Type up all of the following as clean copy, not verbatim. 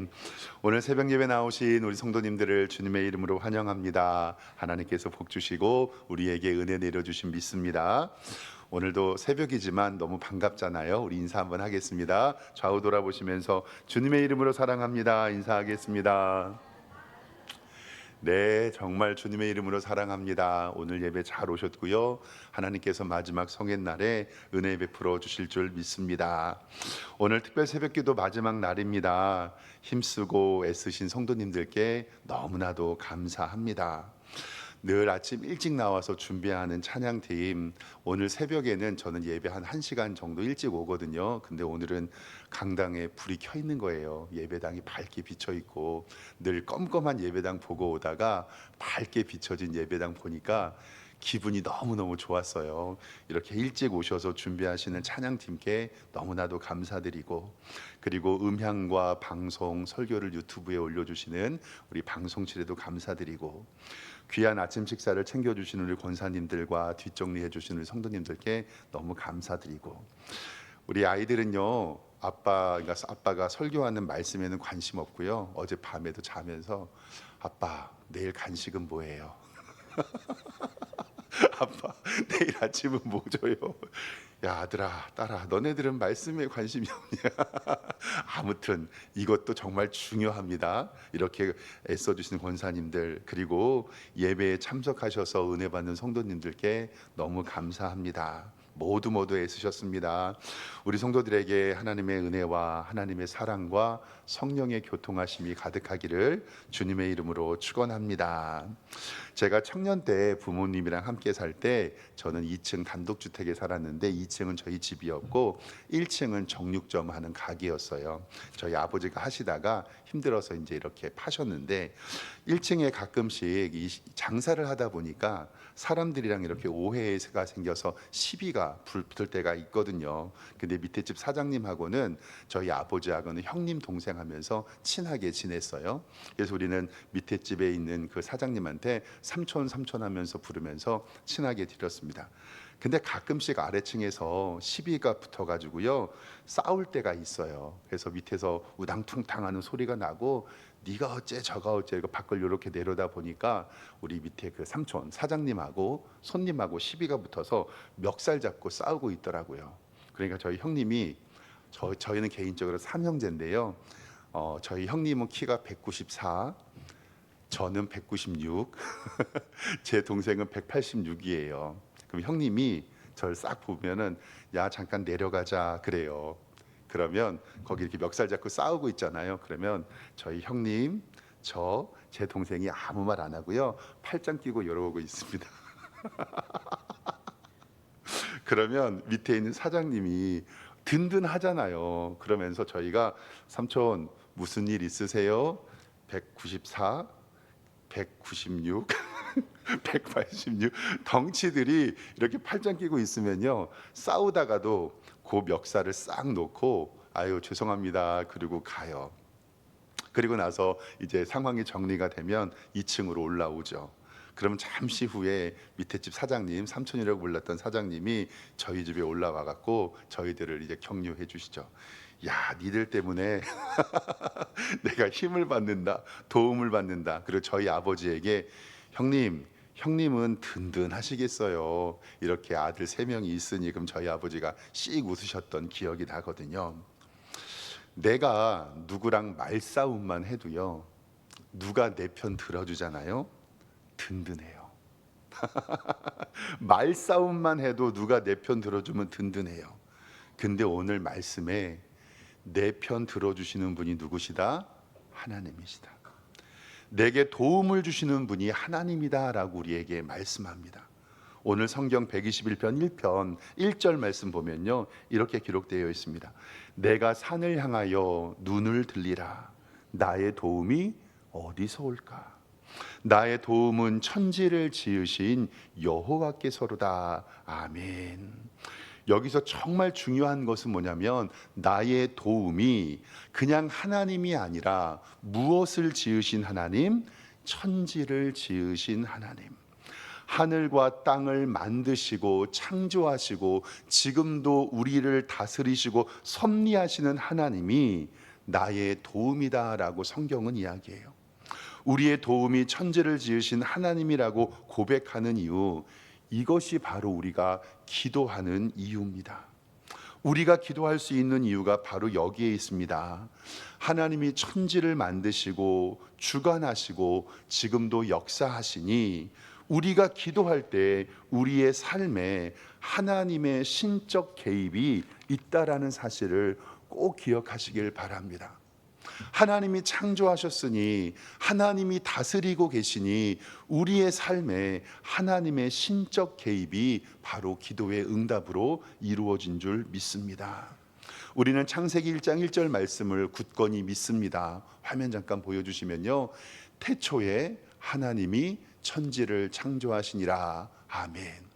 아멘. 오늘 새벽 예배 나오신 우리 성도님들을 주님의 이름으로 환영합니다. 하나님께서 복 주시고 우리에게 은혜 내려주신 믿습니다. 오늘도 새벽이지만 너무 반갑잖아요. 우리 인사 한번 하겠습니다. 좌우 돌아보시면서 주님의 이름으로 사랑합니다. 인사하겠습니다. 네, 정말 주님의 이름으로 사랑합니다. 오늘 예배 잘 오셨고요. 하나님께서 마지막 성했날에 은혜 베풀어 주실 줄 믿습니다. 오늘 특별 새벽기도 마지막 날입니다. 힘쓰고 애쓰신 성도님들께 너무나도 감사합니다. 늘 아침 일찍 나와서 준비하는 찬양팀, 오늘 새벽에는 저는 예배 한 1시간 정도 일찍 오거든요. 근데 오늘은 강당에 불이 켜 있는 거예요. 예배당이 밝게 비쳐 있고, 늘 껌껌한 예배당 보고 오다가 밝게 비춰진 예배당 보니까 기분이 너무너무 좋았어요. 이렇게 일찍 오셔서 준비하시는 찬양팀께 너무나도 감사드리고, 그리고 음향과 방송, 설교를 유튜브에 올려주시는 우리 방송실에도 감사드리고, 귀한 아침 식사를 챙겨주시는 우리 권사님들과 뒷정리해 주시는 우리 성도님들께 너무 감사드리고, 우리 아이들은요, 아빠가 설교하는 말씀에는 관심 없고요, 어젯밤에도 자면서 아빠 내일 간식은 뭐예요? 아빠 내일 아침은 뭐 줘요? 야 아들아 딸아 너네들은 말씀에 관심이 없냐? 아무튼 이것도 정말 중요합니다. 이렇게 애써주시는 권사님들, 그리고 예배에 참석하셔서 은혜 받는 성도님들께 너무 감사합니다. 모두 애쓰셨습니다. 우리 성도들에게 하나님의 은혜와 하나님의 사랑과 성령의 교통하심이 가득하기를 주님의 이름으로 축원합니다. 제가 청년 때 부모님이랑 함께 살 때 저는 2층 단독주택에 살았는데 2층은 저희 집이었고 1층은 정육점 하는 가게였어요. 저희 아버지가 하시다가 힘들어서 이제 이렇게 파셨는데 1층에 가끔씩 장사를 하다 보니까 사람들이랑 이렇게 오해가 생겨서 시비가 붙을 때가 있거든요. 근데 밑에 집 사장님하고는 저희 아버지하고는 형님 동생 하면서 친하게 지냈어요. 그래서 우리는 밑에 집에 있는 그 사장님한테 삼촌 하면서 부르면서 친하게 지냈습니다. 근데 가끔씩 아래층에서 시비가 붙어가지고요 싸울 때가 있어요. 그래서 밑에서 우당퉁탕하는 소리가 나고 네가 어째 저가 어째 이거 밖을 이렇게 내려다 보니까 우리 밑에 그 삼촌 사장님하고 손님하고 시비가 붙어서 멱살 잡고 싸우고 있더라고요. 그러니까 저희 형님이 저희는 개인적으로 삼형제인데요. 저희 형님은 키가 194, 저는 196, 제 동생은 186이에요. 그럼 형님이 저를 싹 보면은 야 잠깐 내려가자 그래요. 그러면 거기 이렇게 멱살 잡고 싸우고 있잖아요. 그러면 저희 형님, 제 동생이 아무 말 안 하고요 팔짱 끼고 이러고 있습니다. 그러면 밑에 있는 사장님이 든든하잖아요. 그러면서 저희가 삼촌 무슨 일 있으세요? 194, 196, 186 덩치들이 이렇게 팔짱 끼고 있으면요 싸우다가도 그 멱살을 싹 놓고 아유 죄송합니다 그리고 가요. 그리고 나서 이제 상황이 정리가 되면 2층으로 올라오죠. 그러면 잠시 후에 밑에 집 사장님, 삼촌이라고 불렀던 사장님이 저희 집에 올라와 갖고 저희들을 이제 격려해 주시죠. 야, 니들 때문에 내가 힘을 받는다, 도움을 받는다. 그리고 저희 아버지에게 형님은 든든하시겠어요. 이렇게 아들 3명이 있으니 그럼 저희 아버지가 씩 웃으셨던 기억이 나거든요. 내가 누구랑 말싸움만 해도요 누가 내 편 들어주잖아요. 든든해요. 말싸움만 해도 누가 내 편 들어주면 든든해요. 근데 오늘 말씀에 내 편 들어주시는 분이 누구시다? 하나님이시다. 내게 도움을 주시는 분이 하나님이다 라고 우리에게 말씀합니다. 오늘 성경 121편 1편 1절 말씀 보면요 이렇게 기록되어 있습니다. 내가 산을 향하여 눈을 들리라. 나의 도움이 어디서 올까? 나의 도움은 천지를 지으신 여호와께서로다. 아멘. 여기서 정말 중요한 것은 뭐냐면 나의 도움이 그냥 하나님이 아니라 무엇을 지으신 하나님? 천지를 지으신 하나님. 하늘과 땅을 만드시고 창조하시고 지금도 우리를 다스리시고 섭리하시는 하나님이 나의 도움이다라고 성경은 이야기해요. 우리의 도움이 천지를 지으신 하나님이라고 고백하는 이유, 이것이 바로 우리가 기도하는 이유입니다. 우리가 기도할 수 있는 이유가 바로 여기에 있습니다. 하나님이 천지를 만드시고 주관하시고 지금도 역사하시니 우리가 기도할 때 우리의 삶에 하나님의 신적 개입이 있다라는 사실을 꼭 기억하시길 바랍니다. 하나님이 창조하셨으니 하나님이 다스리고 계시니 우리의 삶에 하나님의 신적 개입이 바로 기도의 응답으로 이루어진 줄 믿습니다. 우리는 창세기 1장 1절 말씀을 굳건히 믿습니다. 화면 잠깐 보여주시면요, 태초에 하나님이 천지를 창조하시니라. 아멘.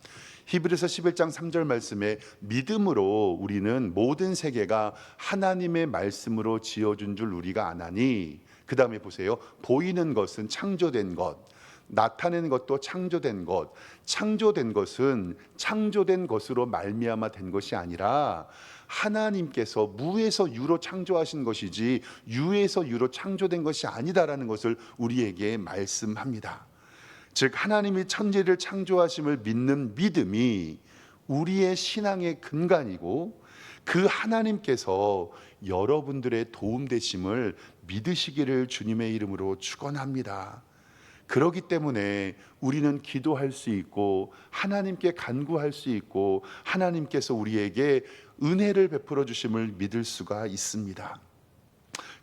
히브리서 11장 3절 말씀에 믿음으로 우리는 모든 세계가 하나님의 말씀으로 지어준 줄 우리가 아나니, 그 다음에 보세요. 보이는 것은 창조된 것, 나타낸 것도 창조된 것, 창조된 것은 창조된 것으로 말미암아 된 것이 아니라 하나님께서 무에서 유로 창조하신 것이지 유에서 유로 창조된 것이 아니다라는 것을 우리에게 말씀합니다. 즉 하나님이 천지를 창조하심을 믿는 믿음이 우리의 신앙의 근간이고, 그 하나님께서 여러분들의 도움 되심을 믿으시기를 주님의 이름으로 축원합니다. 그렇기 때문에 우리는 기도할 수 있고 하나님께 간구할 수 있고 하나님께서 우리에게 은혜를 베풀어 주심을 믿을 수가 있습니다.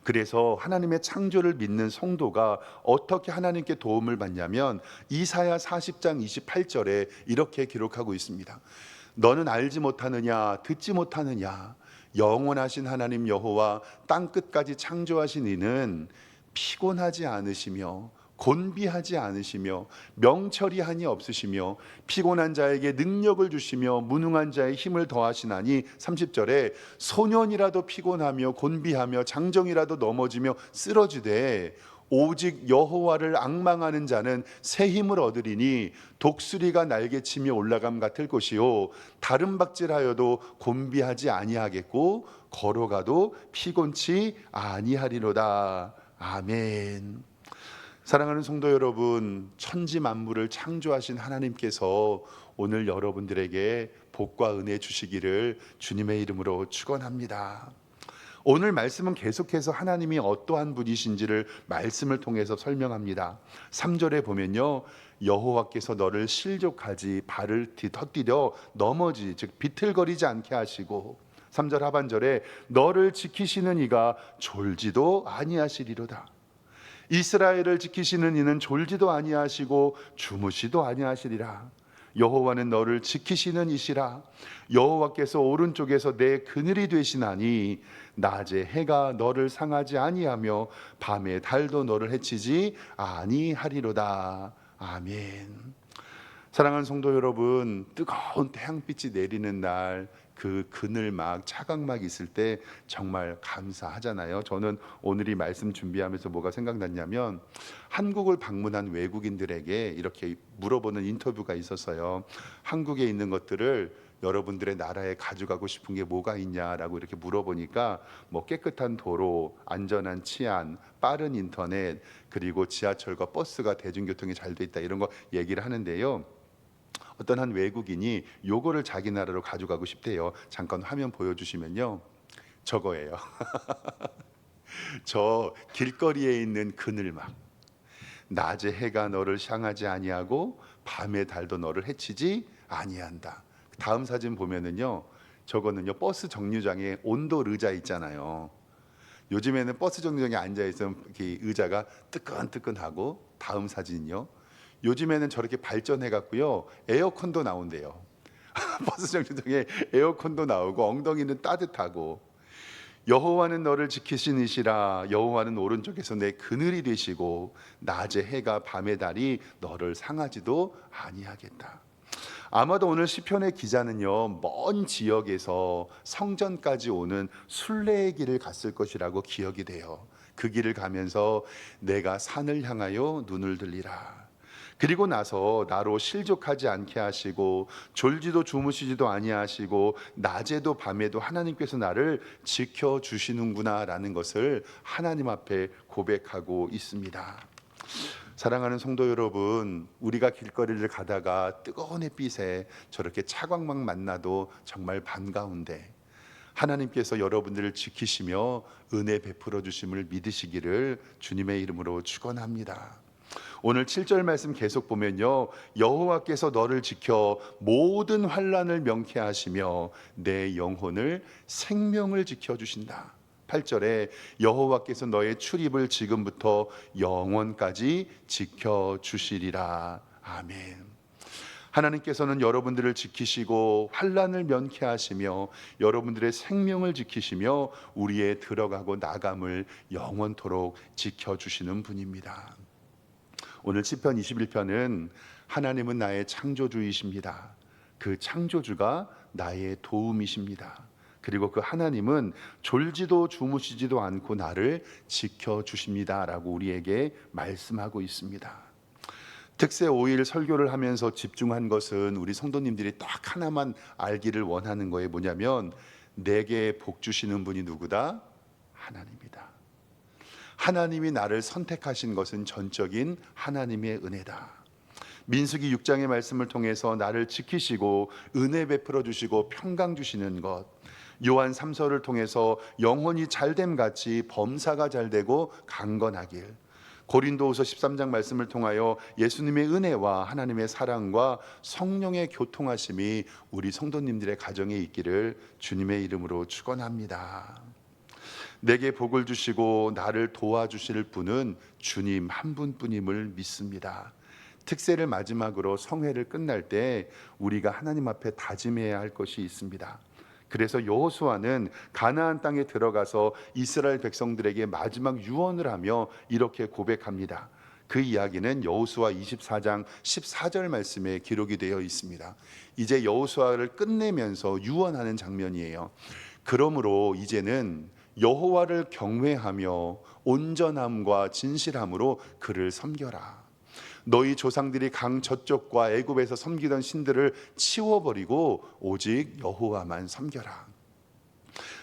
그래서 하나님의 창조를 믿는 성도가 어떻게 하나님께 도움을 받냐면 이사야 40장 28절에 이렇게 기록하고 있습니다. 너는 알지 못하느냐, 듣지 못하느냐, 영원하신 하나님 여호와 땅끝까지 창조하신 이는 피곤하지 않으시며 곤비하지 않으시며 명철이 한이 없으시며 피곤한 자에게 능력을 주시며 무능한 자의 힘을 더하시나니, 30절에 소년이라도 피곤하며 곤비하며 장정이라도 넘어지며 쓰러지되 오직 여호와를 앙망하는 자는 새 힘을 얻으리니 독수리가 날개치며 올라감 같을 것이요 다른 박질하여도 곤비하지 아니하겠고 걸어가도 피곤치 아니하리로다. 아멘. 사랑하는 성도 여러분, 천지 만물을 창조하신 하나님께서 오늘 여러분들에게 복과 은혜 주시기를 주님의 이름으로 축원합니다. 오늘 말씀은 계속해서 하나님이 어떠한 분이신지를 말씀을 통해서 설명합니다. 3절에 보면요, 여호와께서 너를 실족하지 발을 헛디뎌 넘어지 즉 비틀거리지 않게 하시고, 3절 하반절에 너를 지키시는 이가 졸지도 아니하시리로다. 이스라엘을 지키시는 이는 졸지도 아니하시고 주무시도 아니하시리라. 여호와는 너를 지키시는 이시라. 여호와께서 오른쪽에서 내 그늘이 되시나니 낮에 해가 너를 상하지 아니하며 밤에 달도 너를 해치지 아니하리로다. 아멘. 사랑하는 성도 여러분, 뜨거운 태양빛이 내리는 날, 그 그늘막, 차각막 있을 때 정말 감사하잖아요. 저는 오늘 이 말씀 준비하면서 뭐가 생각났냐면, 한국을 방문한 외국인들에게 이렇게 물어보는 인터뷰가 있었어요. 한국에 있는 것들을 여러분들의 나라에 가져가고 싶은 게 뭐가 있냐라고 이렇게 물어보니까 뭐 깨끗한 도로, 안전한 치안, 빠른 인터넷, 그리고 지하철과 버스가 대중교통이 잘 돼 있다, 이런 거 얘기를 하는데요. 어떤 한 외국인이 요거를 자기 나라로 가져가고 싶대요. 잠깐 화면 보여주시면요, 저거예요. 저 길거리에 있는 그늘막, 낮에 해가 너를 향하지 아니하고 밤에 달도 너를 해치지 아니한다. 다음 사진 보면은요, 저거는요 버스 정류장에 온돌 의자 있잖아요. 요즘에는 버스 정류장에 앉아 있으면 의자가 뜨끈뜨끈하고, 다음 사진은요, 요즘에는 저렇게 발전해 갖고요 에어컨도 나온대요. 버스 정류장에 에어컨도 나오고 엉덩이는 따뜻하고, 여호와는 너를 지키시니시라. 여호와는 오른쪽에서 내 그늘이 되시고 낮에 해가 밤에 달이 너를 상하지도 아니하겠다. 아마도 오늘 시편의 기자는요, 먼 지역에서 성전까지 오는 순례의 길을 갔을 것이라고 기억이 돼요. 그 길을 가면서 내가 산을 향하여 눈을 들리라. 그리고 나서 나로 실족하지 않게 하시고 졸지도 주무시지도 아니하시고 낮에도 밤에도 하나님께서 나를 지켜주시는구나라는 것을 하나님 앞에 고백하고 있습니다. 사랑하는 성도 여러분, 우리가 길거리를 가다가 뜨거운 햇빛에 저렇게 차광막 만나도 정말 반가운데 하나님께서 여러분들을 지키시며 은혜 베풀어 주심을 믿으시기를 주님의 이름으로 축원합니다. 오늘 7절 말씀 계속 보면요, 여호와께서 너를 지켜 모든 환난을 명쾌하시며 내 영혼을 생명을 지켜주신다. 8절에 여호와께서 너의 출입을 지금부터 영원까지 지켜주시리라. 아멘. 하나님께서는 여러분들을 지키시고 환난을 면케하시며 여러분들의 생명을 지키시며 우리의 들어가고 나감을 영원토록 지켜주시는 분입니다. 오늘 시편 21편은 하나님은 나의 창조주이십니다. 그 창조주가 나의 도움이십니다. 그리고 그 하나님은 졸지도 주무시지도 않고 나를 지켜주십니다 라고 우리에게 말씀하고 있습니다. 특세 5일 설교를 하면서 집중한 것은 우리 성도님들이 딱 하나만 알기를 원하는 거에 뭐냐면 내게 복 주시는 분이 누구다? 하나님이다. 하나님이 나를 선택하신 것은 전적인 하나님의 은혜다. 민수기 6장의 말씀을 통해서 나를 지키시고 은혜 베풀어 주시고 평강 주시는 것, 요한 3서를 통해서 영혼이 잘됨 같이 범사가 잘되고 강건하길, 고린도후서 13장 말씀을 통하여 예수님의 은혜와 하나님의 사랑과 성령의 교통하심이 우리 성도님들의 가정에 있기를 주님의 이름으로 축원합니다. 내게 복을 주시고 나를 도와주실 분은 주님 한 분뿐임을 믿습니다. 특세를 마지막으로 성회를 끝날 때 우리가 하나님 앞에 다짐해야 할 것이 있습니다. 그래서 여호수아는 가나안 땅에 들어가서 이스라엘 백성들에게 마지막 유언을 하며 이렇게 고백합니다. 그 이야기는 여호수아 24장 14절 말씀에 기록이 되어 있습니다. 이제 여호수아를 끝내면서 유언하는 장면이에요. 그러므로 이제는 여호와를 경외하며 온전함과 진실함으로 그를 섬겨라. 너희 조상들이 강 저쪽과 애굽에서 섬기던 신들을 치워버리고 오직 여호와만 섬겨라.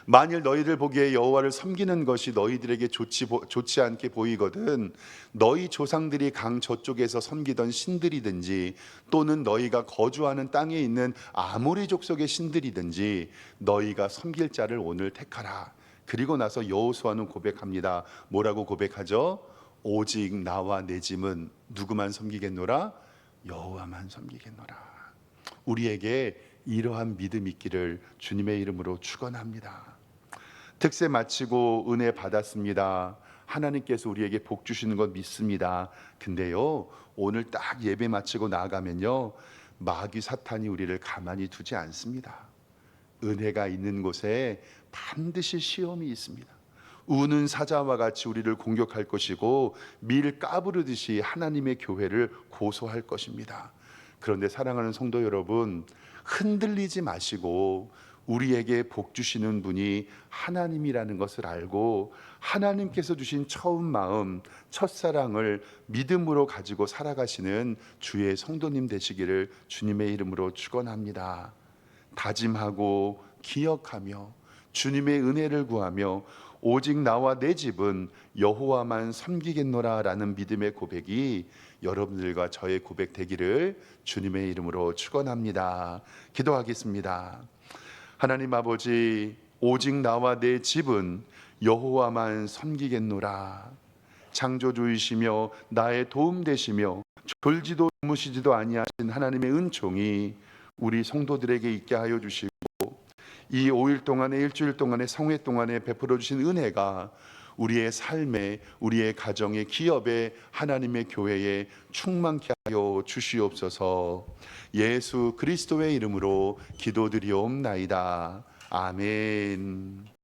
만일 너희들 보기에 여호와를 섬기는 것이 너희들에게 좋지 않게 보이거든 너희 조상들이 강 저쪽에서 섬기던 신들이든지 또는 너희가 거주하는 땅에 있는 아모리 족속의 신들이든지 너희가 섬길 자를 오늘 택하라. 그리고 나서 여호수아는 고백합니다. 뭐라고 고백하죠? 오직 나와 내 짐은 누구만 섬기겠노라? 여호와만 섬기겠노라. 우리에게 이러한 믿음 있기를 주님의 이름으로 축원합니다. 특세 마치고 은혜 받았습니다. 하나님께서 우리에게 복 주시는 것 믿습니다. 근데요, 오늘 딱 예배 마치고 나아가면요, 마귀 사탄이 우리를 가만히 두지 않습니다. 은혜가 있는 곳에 반드시 시험이 있습니다. 우는 사자와 같이 우리를 공격할 것이고 밀 까부르듯이 하나님의 교회를 고소할 것입니다. 그런데 사랑하는 성도 여러분, 흔들리지 마시고 우리에게 복 주시는 분이 하나님이라는 것을 알고 하나님께서 주신 처음 마음, 첫사랑을 믿음으로 가지고 살아가시는 주의 성도님 되시기를 주님의 이름으로 축원합니다. 다짐하고 기억하며 주님의 은혜를 구하며 오직 나와 내 집은 여호와만 섬기겠노라 라는 믿음의 고백이 여러분들과 저의 고백 되기를 주님의 이름으로 축원합니다. 기도하겠습니다. 하나님 아버지, 오직 나와 내 집은 여호와만 섬기겠노라. 창조주이시며 나의 도움 되시며 졸지도 주무시지도 아니하신 하나님의 은총이 우리 성도들에게 있게 하여 주시고 이 5일 동안에 일주일 동안에 성회 동안에 베풀어 주신 은혜가 우리의 삶에 우리의 가정에 기업에 하나님의 교회에 충만케 하여 주시옵소서. 예수 그리스도의 이름으로 기도드리옵나이다. 아멘.